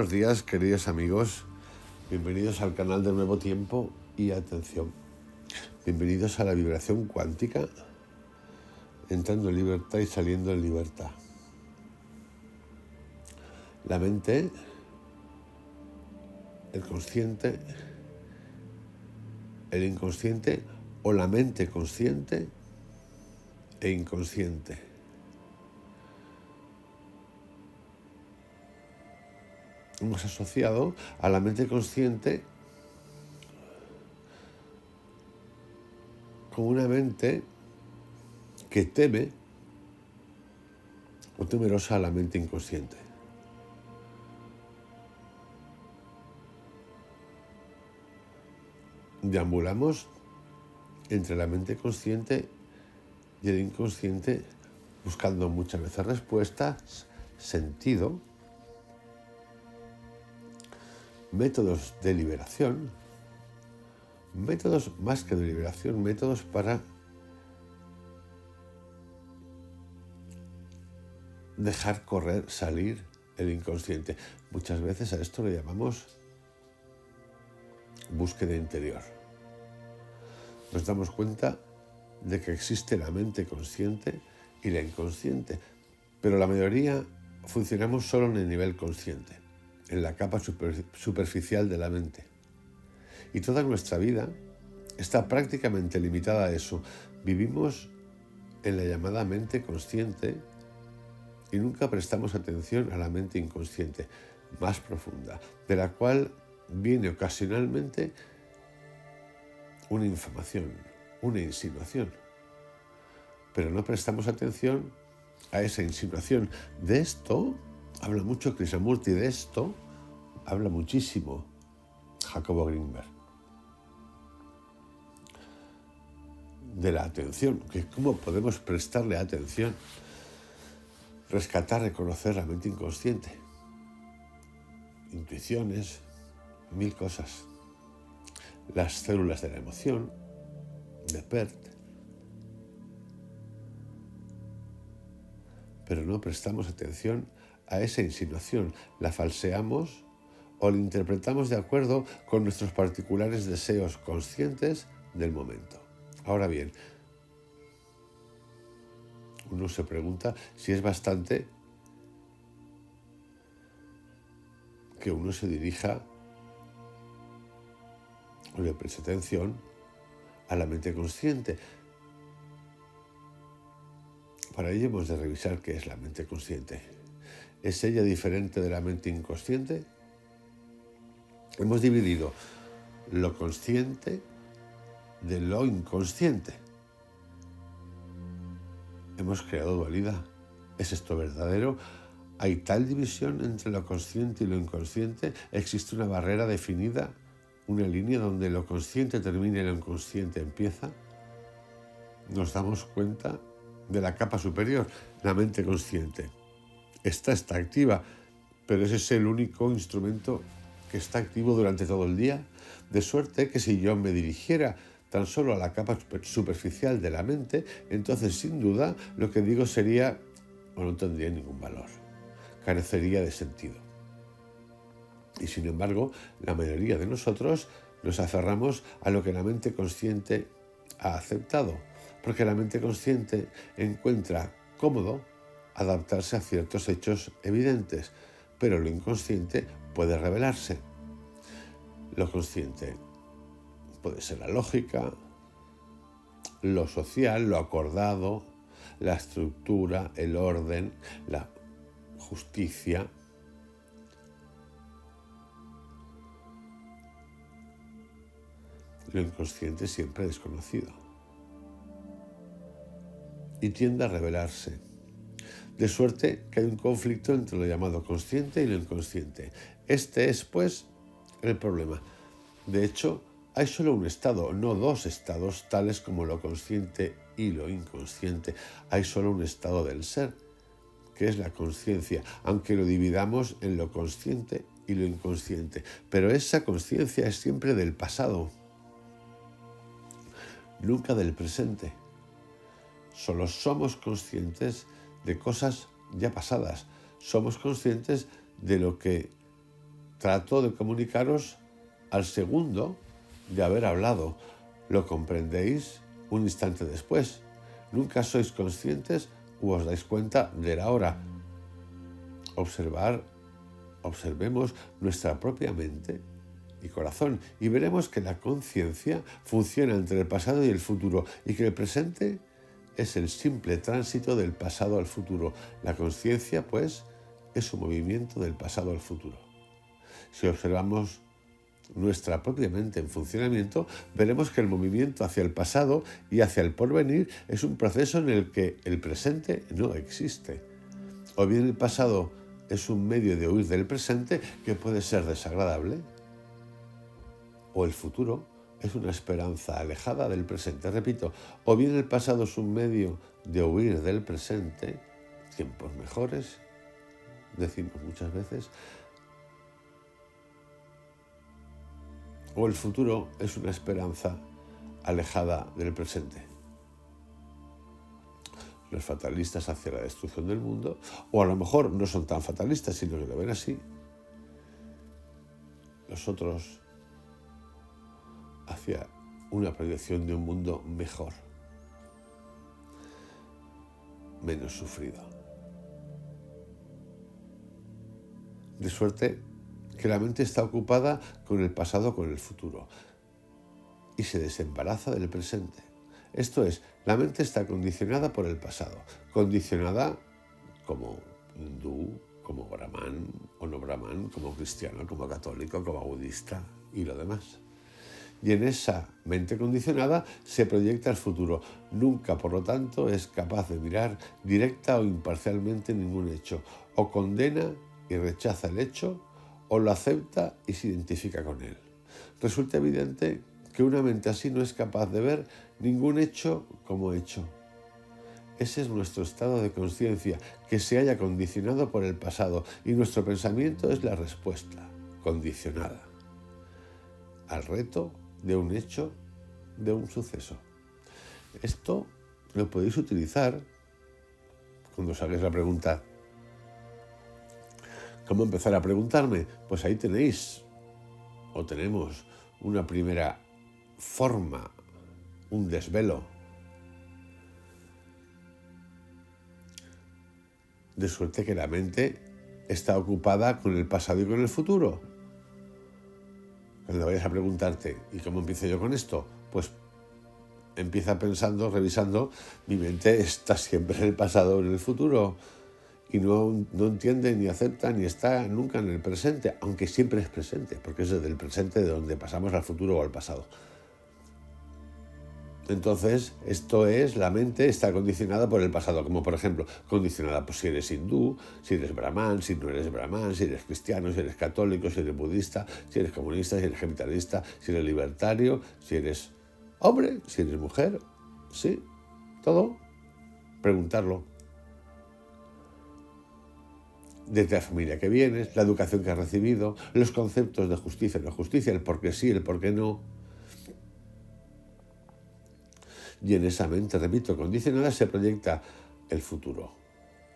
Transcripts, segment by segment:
Buenos días, queridos amigos. Bienvenidos al canal de Nuevo Tiempo y atención. Bienvenidos a la vibración cuántica, entrando en libertad y saliendo en libertad. La mente, el consciente, el inconsciente o la mente consciente e inconsciente. Hemos asociado a la mente consciente con una mente que teme o temerosa a la mente inconsciente. Deambulamos entre la mente consciente y el inconsciente buscando muchas veces respuestas, sentido, métodos de liberación, métodos más que de liberación, métodos para dejar correr, salir el inconsciente. Muchas veces a esto le llamamos búsqueda interior. Nos damos cuenta de que existe la mente consciente y la inconsciente, pero la mayoría funcionamos solo en el nivel consciente, en la capa superficial de la mente. Y toda nuestra vida está prácticamente limitada a eso. Vivimos en la llamada mente consciente y nunca prestamos atención a la mente inconsciente, más profunda, de la cual viene ocasionalmente una información, una insinuación. Pero no prestamos atención a esa insinuación. De esto habla mucho Krishnamurti, de esto habla muchísimo Jacobo Greenberg. De la atención, que cómo podemos prestarle atención, rescatar, reconocer la mente inconsciente, intuiciones, mil cosas. Las células de la emoción, de PERT. Pero no prestamos atención a esa insinuación, la falseamos o la interpretamos de acuerdo con nuestros particulares deseos conscientes del momento. Ahora bien, uno se pregunta si es bastante que uno se dirija o le preste atención a la mente consciente. Para ello hemos de revisar qué es la mente consciente. ¿Es ella diferente de la mente inconsciente? Hemos dividido lo consciente de lo inconsciente. Hemos creado dualidad. ¿Es esto verdadero? ¿Hay tal división entre lo consciente y lo inconsciente? ¿Existe una barrera definida? ¿Una línea donde lo consciente termina y lo inconsciente empieza? Nos damos cuenta de la capa superior, la mente consciente. Esta está activa, pero ese es el único instrumento que está activo durante todo el día, de suerte que si yo me dirigiera tan solo a la capa superficial de la mente, entonces sin duda lo que digo sería o no tendría ningún valor, carecería de sentido. Y sin embargo, la mayoría de nosotros nos aferramos a lo que la mente consciente ha aceptado, porque la mente consciente encuentra cómodo adaptarse a ciertos hechos evidentes, pero lo inconsciente puede revelarse. Lo consciente puede ser la lógica, lo social, lo acordado, la estructura, el orden, la justicia. Lo inconsciente siempre desconocido y tiende a revelarse. De suerte que hay un conflicto entre lo llamado consciente y lo inconsciente. Este es, pues, el problema. De hecho, hay solo un estado, no dos estados, tales como lo consciente y lo inconsciente. Hay solo un estado del ser, que es la conciencia, aunque lo dividamos en lo consciente y lo inconsciente. Pero esa conciencia es siempre del pasado, nunca del presente. Solo somos conscientes de cosas ya pasadas. Somos conscientes de lo que trato de comunicaros al segundo de haber hablado. Lo comprendéis un instante después. Nunca sois conscientes u os dais cuenta de la hora. Observemos nuestra propia mente y corazón y veremos que la conciencia funciona entre el pasado y el futuro y que el presente es el simple tránsito del pasado al futuro. La conciencia, pues, es un movimiento del pasado al futuro. Si observamos nuestra propia mente en funcionamiento, veremos que el movimiento hacia el pasado y hacia el porvenir es un proceso en el que el presente no existe. O bien el pasado es un medio de huir del presente que puede ser desagradable, o el futuro es una esperanza alejada del presente. Repito, o bien el pasado es un medio de huir del presente, tiempos mejores, decimos muchas veces, o el futuro es una esperanza alejada del presente. Los fatalistas hacia la destrucción del mundo, o a lo mejor no son tan fatalistas, sino que lo ven así. Los otros hacia una proyección de un mundo mejor, menos sufrido. De suerte que la mente está ocupada con el pasado, con el futuro, y se desembaraza del presente. Esto es, la mente está condicionada por el pasado, condicionada como hindú, como brahman o no brahman, como cristiano, como católico, como budista y lo demás. Y en esa mente condicionada se proyecta el futuro. Nunca, por lo tanto, es capaz de mirar directa o imparcialmente ningún hecho. O condena y rechaza el hecho, o lo acepta y se identifica con él. Resulta evidente que una mente así no es capaz de ver ningún hecho como hecho. Ese es nuestro estado de conciencia, que se haya condicionado por el pasado, y nuestro pensamiento es la respuesta, condicionada al reto de un hecho, de un suceso. Esto lo podéis utilizar cuando os hagáis la pregunta, ¿cómo empezar a preguntarme? Pues ahí tenéis, o tenemos, una primera forma, un desvelo. De suerte que la mente está ocupada con el pasado y con el futuro. Cuando vayas a preguntarte, ¿y cómo empiezo yo con esto? Pues empieza pensando, revisando, mi mente está siempre en el pasado o en el futuro y no entiende ni acepta ni está nunca en el presente, aunque siempre es presente, porque es desde el presente de donde pasamos al futuro o al pasado. Entonces, esto es, la mente está condicionada por el pasado, como por ejemplo, condicionada por si eres hindú, si eres brahman, si no eres brahman, si eres cristiano, si eres católico, si eres budista, si eres comunista, si eres capitalista, si eres libertario, si eres hombre, si eres mujer, sí, todo, preguntarlo. Desde la familia que vienes, la educación que has recibido, los conceptos de justicia y no justicia, el por qué sí, el por qué no. Y en esa mente, repito, condicionada se proyecta el futuro.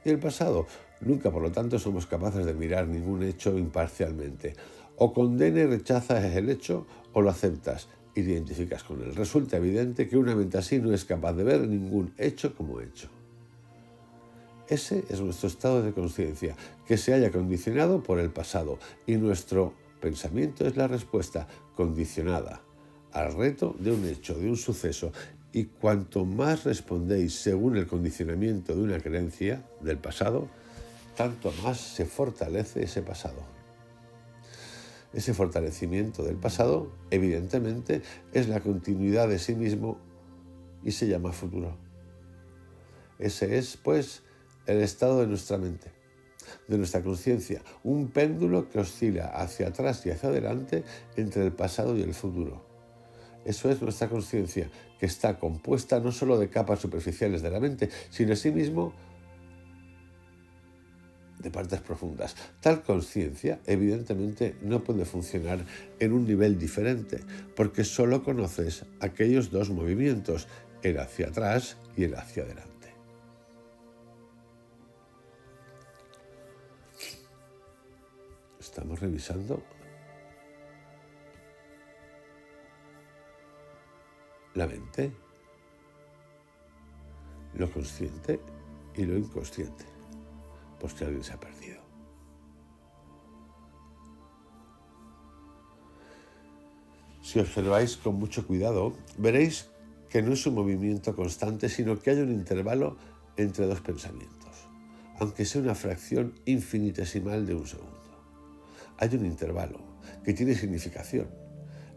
Y el pasado. Nunca, por lo tanto, somos capaces de mirar ningún hecho imparcialmente. O condena y rechazas el hecho o lo aceptas y te identificas con él. Resulta evidente que una mente así no es capaz de ver ningún hecho como hecho. Ese es nuestro estado de conciencia, que se haya condicionado por el pasado, y nuestro pensamiento es la respuesta condicionada al reto de un hecho, de un suceso. Y cuanto más respondéis según el condicionamiento de una creencia del pasado, tanto más se fortalece ese pasado. Ese fortalecimiento del pasado, evidentemente, es la continuidad de sí mismo y se llama futuro. Ese es, pues, el estado de nuestra mente, de nuestra conciencia, un péndulo que oscila hacia atrás y hacia adelante entre el pasado y el futuro. Eso es nuestra conciencia, que está compuesta no solo de capas superficiales de la mente, sino asimismo de partes profundas. Tal conciencia, evidentemente, no puede funcionar en un nivel diferente, porque solo conoces aquellos dos movimientos, el hacia atrás y el hacia adelante. Estamos revisando la mente, lo consciente y lo inconsciente, por si alguien se ha perdido. Si observáis con mucho cuidado, veréis que no es un movimiento constante, sino que hay un intervalo entre dos pensamientos, aunque sea una fracción infinitesimal de un segundo. Hay un intervalo que tiene significación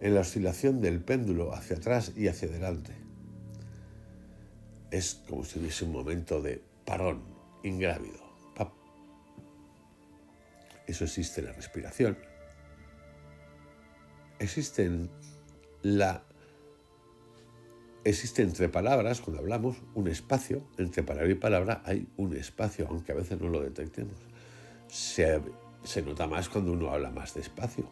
en la oscilación del péndulo hacia atrás y hacia adelante. Es como si hubiese un momento de parón ingrávido. Eso existe en la respiración. Existe entre palabras, cuando hablamos, un espacio. Entre palabra y palabra hay un espacio, aunque a veces no lo detectemos. Se nota más cuando uno habla más despacio.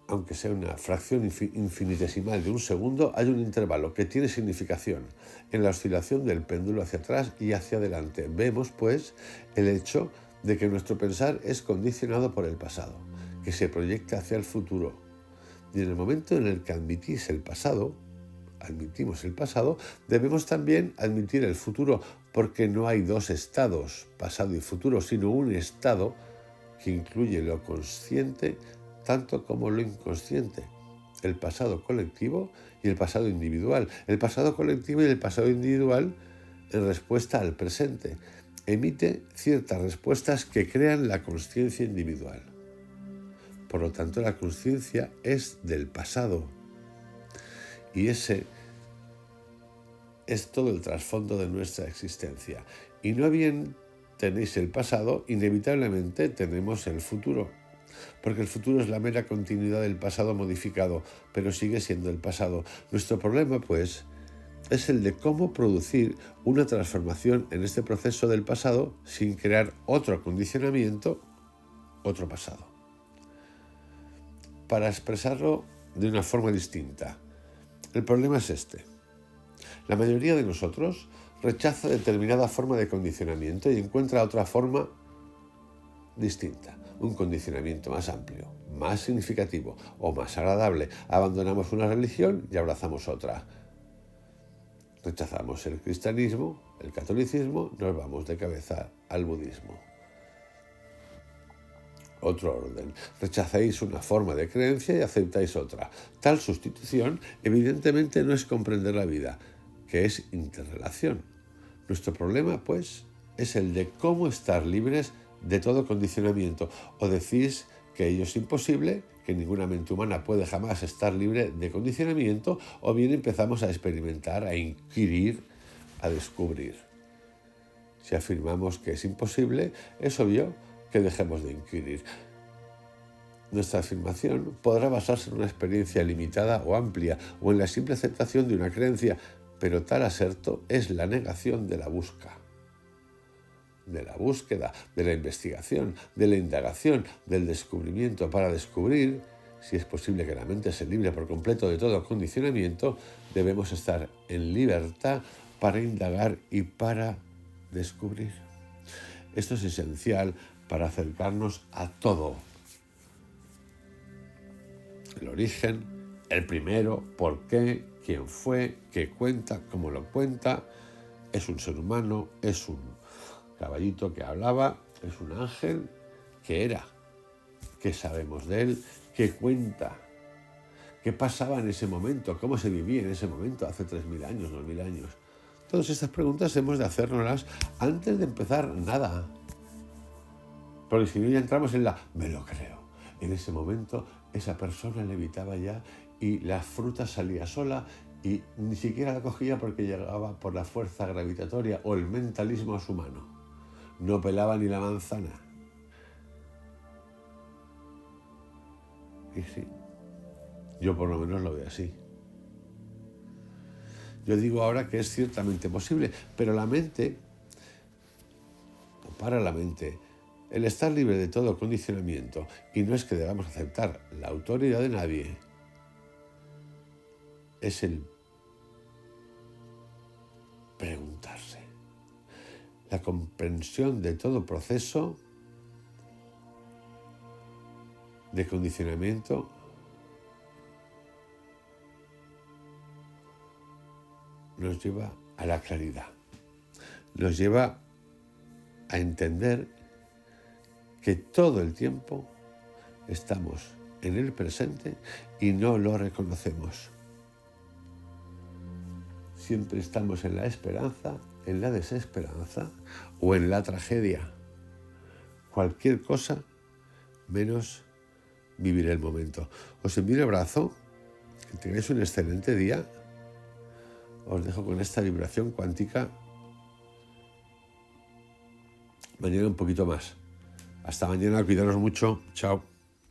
Aunque sea una fracción infinitesimal de un segundo, hay un intervalo que tiene significación en la oscilación del péndulo hacia atrás y hacia adelante. Vemos, pues, el hecho de que nuestro pensar es condicionado por el pasado, que se proyecta hacia el futuro. Y en el momento en el que admitimos el pasado, debemos también admitir el futuro, porque no hay dos estados, pasado y futuro, sino un estado que incluye lo consciente tanto como lo inconsciente, el pasado colectivo y el pasado individual. El pasado colectivo y el pasado individual, en respuesta al presente, emite ciertas respuestas que crean la consciencia individual. Por lo tanto, la consciencia es del pasado y ese es todo el trasfondo de nuestra existencia. Y no bien tenéis el pasado, inevitablemente tenemos el futuro. Porque el futuro es la mera continuidad del pasado modificado, pero sigue siendo el pasado. Nuestro problema, pues, es el de cómo producir una transformación en este proceso del pasado sin crear otro condicionamiento, otro pasado. Para expresarlo de una forma distinta, el problema es este. La mayoría de nosotros rechaza determinada forma de condicionamiento y encuentra otra forma distinta. Un condicionamiento más amplio, más significativo o más agradable. Abandonamos una religión y abrazamos otra. Rechazamos el cristianismo, el catolicismo, nos vamos de cabeza al budismo. Otro orden. Rechazáis una forma de creencia y aceptáis otra. Tal sustitución evidentemente no es comprender la vida, que es interrelación. Nuestro problema, pues, es el de cómo estar libres de todo condicionamiento. O decís que ello es imposible, que ninguna mente humana puede jamás estar libre de condicionamiento, o bien empezamos a experimentar, a inquirir, a descubrir. Si afirmamos que es imposible, es obvio que dejemos de inquirir. Nuestra afirmación podrá basarse en una experiencia limitada o amplia, o en la simple aceptación de una creencia, pero tal aserto es la negación de la búsqueda, de la investigación, de la indagación, del descubrimiento. Para descubrir, si es posible que la mente se libre por completo de todo condicionamiento, debemos estar en libertad para indagar y para descubrir. Esto es esencial para acercarnos a todo. El origen, el primero, por qué, quién fue, qué cuenta, cómo lo cuenta. Es un ser humano, es un caballito que hablaba, es un ángel que era. ¿Qué sabemos de él? ¿Qué cuenta? ¿Qué pasaba en ese momento? ¿Cómo se vivía en ese momento hace 3.000 años, 2.000 años? Todas estas preguntas hemos de hacérnoslas antes de empezar nada. Porque si no ya entramos en me lo creo. En ese momento esa persona levitaba ya y la fruta salía sola y ni siquiera la cogía porque llegaba por la fuerza gravitatoria o el mentalismo a su mano. No pelaba ni la manzana. Y sí, yo por lo menos lo veo así. Yo digo ahora que es ciertamente posible, pero la mente, o para la mente, el estar libre de todo condicionamiento, y no es que debamos aceptar la autoridad de nadie, es el preguntarse. la comprensión de todo proceso de condicionamiento nos lleva a la claridad, nos lleva a entender que todo el tiempo estamos en el presente y no lo reconocemos. Siempre estamos en la esperanza, en la desesperanza o en la tragedia. Cualquier cosa menos vivir el momento. Os envío un abrazo, que tengáis un excelente día. Os dejo con esta vibración cuántica. Mañana un poquito más. Hasta mañana, cuidaros mucho. Chao.